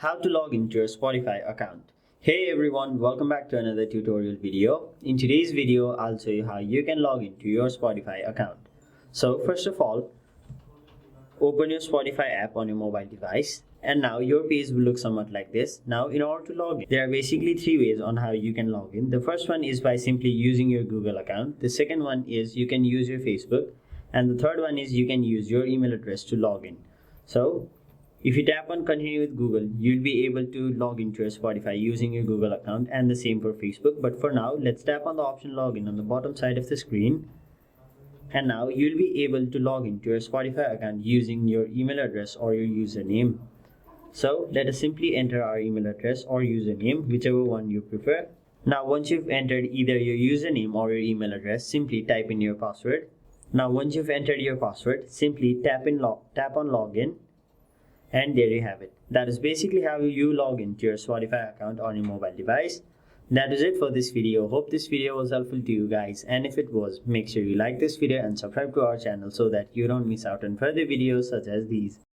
How to log into your Spotify account. Hey everyone, welcome back to another tutorial video. In today's video, I'll show you how you can log into your Spotify account. So first of all, open your Spotify app on your mobile device, and now your page will look somewhat like this. Now in order to log in, there are basically three ways on how you can log in. The first one is by simply using your Google account. The second one is you can use your Facebook, and the third one is you can use your email address to log in. So if you tap on continue with Google, you'll be able to log into your Spotify using your Google account, and the same for Facebook. But for now, let's tap on the option login on the bottom side of the screen. And now you'll be able to log into your Spotify account using your email address or your username. So let us simply enter our email address or username, whichever one you prefer. Now once you've entered either your username or your email address, simply type in your password. Now once you've entered your password, simply tap on login. And there you have it. That is basically how you log into your Spotify account on your mobile device. That is it for this video. Hope this video was helpful to you guys, and if it was, make sure you like this video and subscribe to our channel so that you don't miss out on further videos such as these.